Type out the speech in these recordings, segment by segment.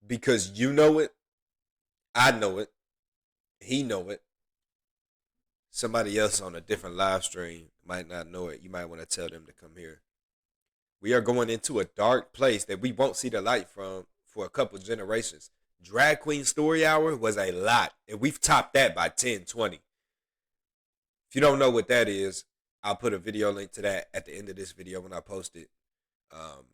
because you know it, I know it, he know it. Somebody else on a different live stream might not know it. You might want to tell them to come here. We are going into a dark place that we won't see the light from for a couple generations. Drag Queen Story Hour was a lot, and we've topped that by 10, 20. If you don't know what that is, I'll put a video link to that at the end of this video when I post it. Um,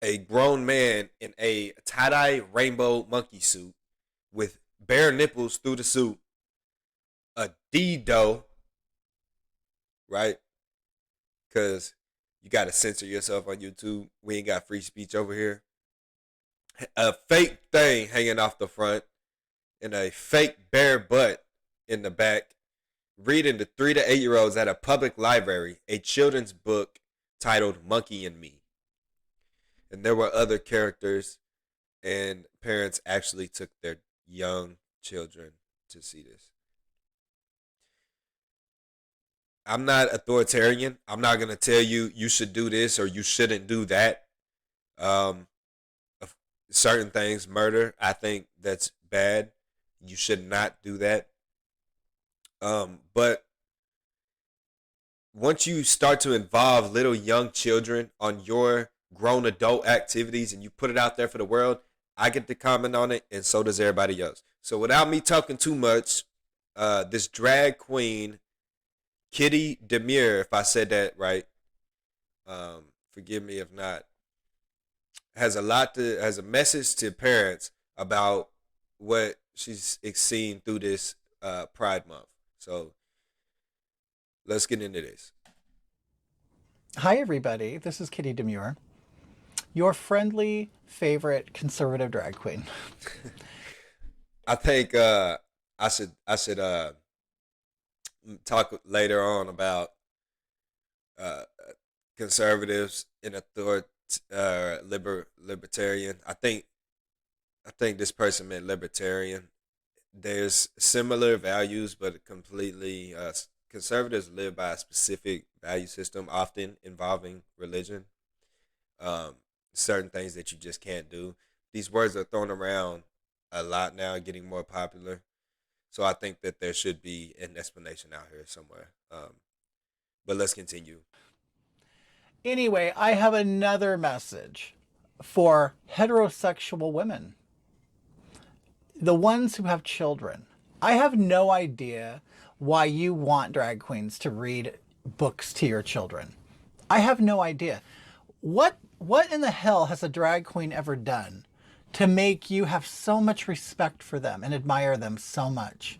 a grown man in a tie-dye rainbow monkey suit with bare nipples through the suit, a D-do, right? Because you got to censor yourself on YouTube. We ain't got free speech over here. A fake thing hanging off the front and a fake bare butt in the back, reading to 3 to 8 year olds at a public library a children's book titled Monkey and Me. And there were other characters, and parents actually took their young children to see this. I'm not authoritarian. I'm not going to tell you you should do this or you shouldn't do that. Um, Certain things, murder, I think that's bad. You should not do that. But once you start to involve little young children on your grown adult activities and you put it out there for the world, I get to comment on it, and so does everybody else. So without me talking too much, this drag queen, Kitty Demure, if I said that right, forgive me if not, has a message to parents about what she's seen through this Pride Month. So let's get into this. Hi, everybody. This is Kitty Demure, your friendly favorite conservative drag queen. I think I should talk later on about uh, conservatives and libertarian. I think this person meant libertarian. There's similar values, but completely conservatives live by a specific value system, often involving religion. Um, Certain things that you just can't do. These words are thrown around a lot now, getting more popular. So I think that there should be an explanation out here somewhere. But let's continue. Anyway, I have another message for heterosexual women, the ones who have children. I have no idea why you want drag queens to read books to your children. I have no idea. What in the hell has a drag queen ever done to make you have so much respect for them and admire them so much?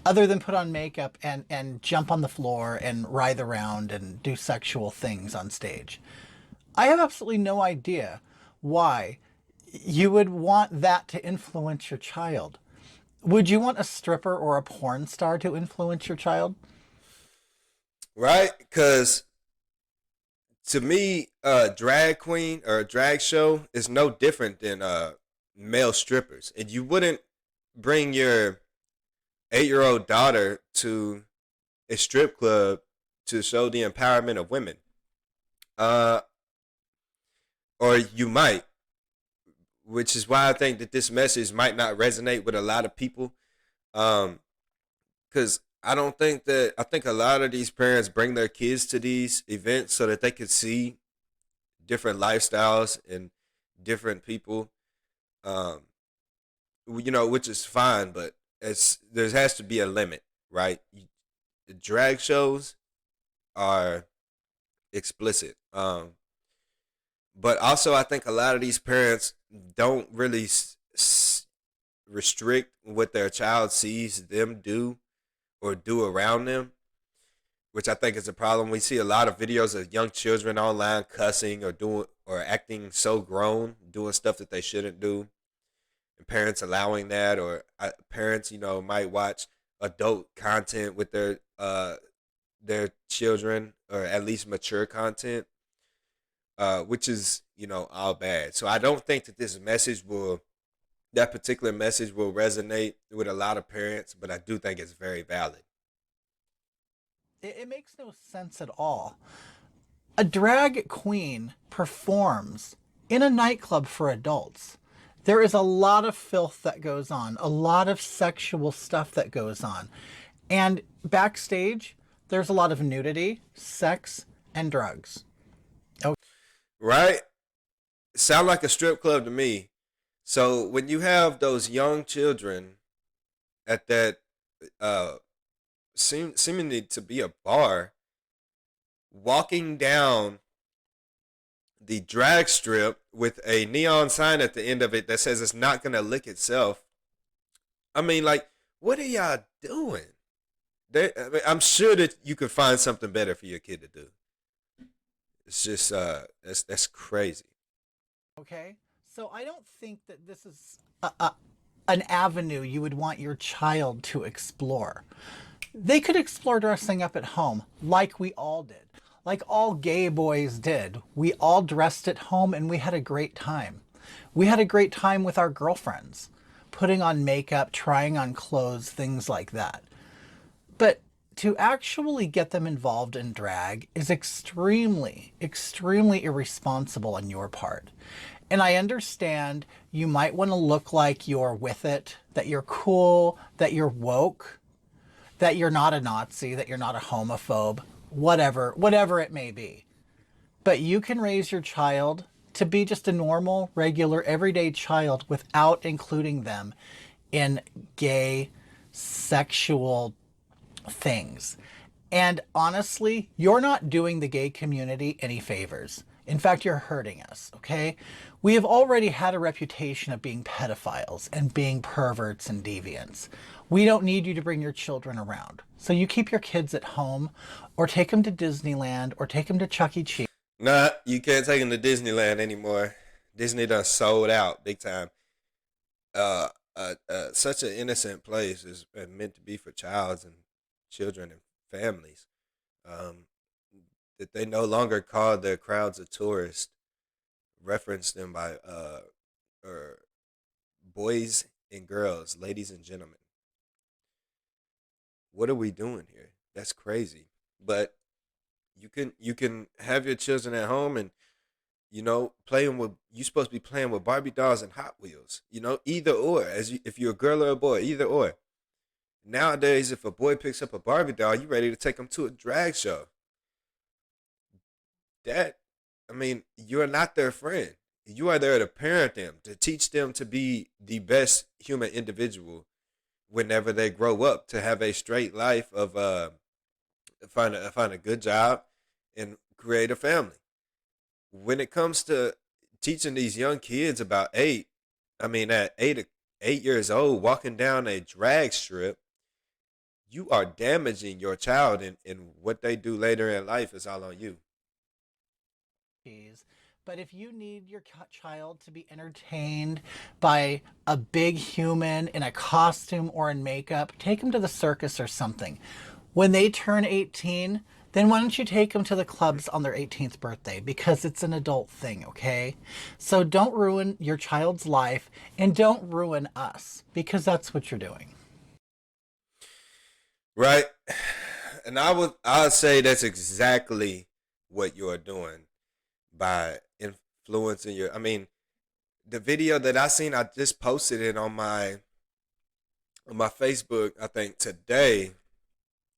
Other than put on makeup and jump on the floor and writhe around and do sexual things on stage. I have absolutely no idea why you would want that to influence your child. Would you want a stripper or a porn star to influence your child? Right? Because to me, a drag queen or a drag show is no different than male strippers. And you wouldn't bring your 8 year old daughter to a strip club to show the empowerment of women. Uh, or you might, which is why I think that this message might not resonate with a lot of people. Um, because I think a lot of these parents bring their kids to these events so that they could see different lifestyles and different people. Um, which is fine, but there has to be a limit, right? Drag shows are explicit. But also, I think a lot of these parents don't really restrict what their child sees them do or do around them, which I think is a problem. We see a lot of videos of young children online cussing or doing or acting so grown, doing stuff that they shouldn't do, and parents allowing that, or parents, might watch adult content with their children, or at least mature content, which is all bad. So I don't think that that particular message will resonate with a lot of parents, but I do think it's very valid. It makes no sense at all. A drag queen performs in a nightclub for adults. There is a lot of filth that goes on, a lot of sexual stuff that goes on. And backstage, there's a lot of nudity, sex, and drugs. Oh, Right? Sound like a strip club to me. So when you have those young children at that uh seemingly to be a bar, walking down the drag strip with a neon sign at the end of it that says it's not gonna lick itself. I mean, like, what are y'all doing? I mean, I'm sure that you could find something better for your kid to do. It's just that's crazy. okay. So I don't think that this is an avenue you would want your child to explore. They could explore dressing up at home like we all did, like all gay boys did. We all dressed at home and we had a great time. We had a great time with our girlfriends, putting on makeup, trying on clothes, things like that. But to actually get them involved in drag is extremely, extremely irresponsible on your part. And I understand you might want to look like you're with it, that you're cool, that you're woke, that you're not a Nazi, that you're not a homophobe, whatever it may be. But you can raise your child to be just a normal, regular, everyday child without including them in gay, sexual things. And honestly, you're not doing the gay community any favors. In fact, you're hurting us, okay? We have already had a reputation of being pedophiles and being perverts and deviants. We don't need you to bring your children around. So you keep your kids at home or take them to Disneyland or take them to Chuck E. Cheese. Nah, you can't take them to Disneyland anymore. Disney done sold out big time. Such an innocent place is meant to be for childs and children and families. Um, that they no longer call their crowds of tourists, reference them by or boys and girls, ladies and gentlemen. What are we doing here? That's crazy. But you can have your children at home and playing with you supposed to be playing with Barbie dolls and Hot Wheels. Either or. If you're a girl or a boy, either or. Nowadays, if a boy picks up a Barbie doll, you ready to take him to a drag show. That, I mean, you're not their friend. You are there to parent them, to teach them to be the best human individual whenever they grow up, to have a straight life of find a good job and create a family. When it comes to teaching these young kids about at 8 years old, walking down a drag strip, you are damaging your child, and what they do later in life is all on you. But if you need your child to be entertained by a big human in a costume or in makeup, take them to the circus or something. When they turn 18, then why don't you take them to the clubs on their 18th birthday? Because it's an adult thing, okay? So don't ruin your child's life and don't ruin us because that's what you're doing. Right? And I would say that's exactly what you're doing by influencing your. I mean, the video that I seen, I just posted it on my Facebook. I think today,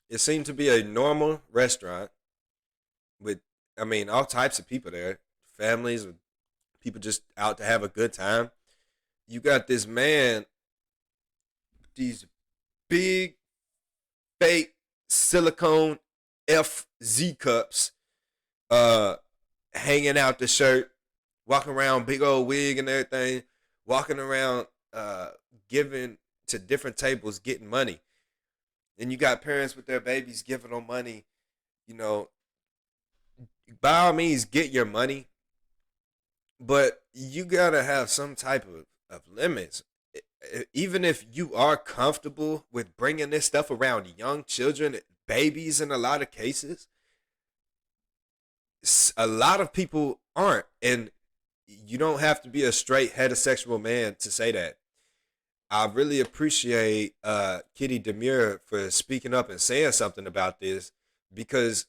it seemed to be a normal restaurant with, I mean, all types of people there, families, people just out to have a good time. You got this man, these big fake silicone FZ cups, uh, hanging out the shirt, walking around, big old wig and everything, walking around, giving to different tables, getting money. And you got parents with their babies giving them money. You know, by all means, get your money, but you gotta have some type of limits. Even if you are comfortable with bringing this stuff around young children, babies in a lot of cases, a lot of people aren't. And you don't have to be a straight heterosexual man to say that. I really appreciate Kitty Demure for speaking up and saying something about this, because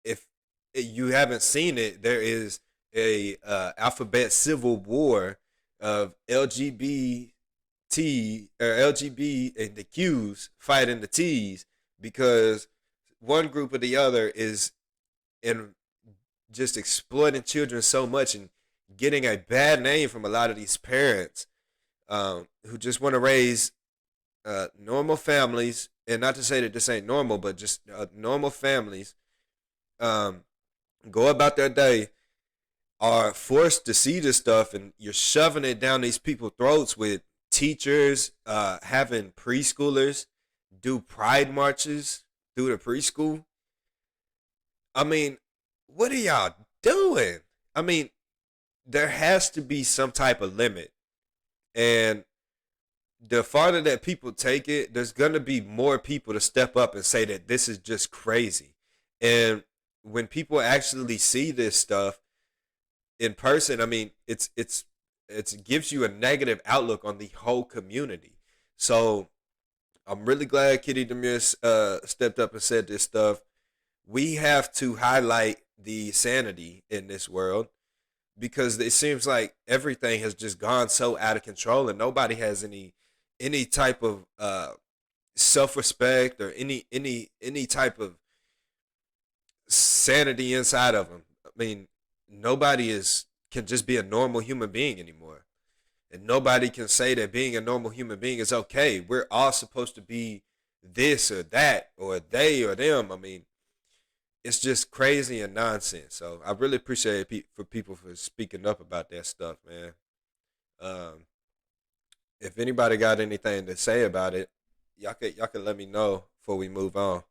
if you haven't seen it, there is a alphabet civil war of LGB and the Qs fighting the T's because one group or the other is in just exploiting children so much and getting a bad name from a lot of these parents who just want to raise normal families, and not to say that this ain't normal, but just normal families um, go about their day are forced to see this stuff, and you're shoving it down these people's throats with teachers having preschoolers do pride marches through the preschool. I mean, what are y'all doing? I mean, there has to be some type of limit, and the farther that people take it, there's gonna be more people to step up and say that this is just crazy. And when people actually see this stuff in person, I mean, it gives you a negative outlook on the whole community. So I'm really glad Kitty Demir stepped up and said this stuff. We have to highlight the sanity in this world because it seems like everything has just gone so out of control and nobody has any type of self respect or any type of sanity inside of them. I mean, nobody is can just be a normal human being anymore, and nobody can say that being a normal human being is okay. We're all supposed to be this or that or they or them. I mean, it's just crazy and nonsense. So I really appreciate it for people for speaking up about that stuff, man. Um, if anybody got anything to say about it, y'all could let me know before we move on.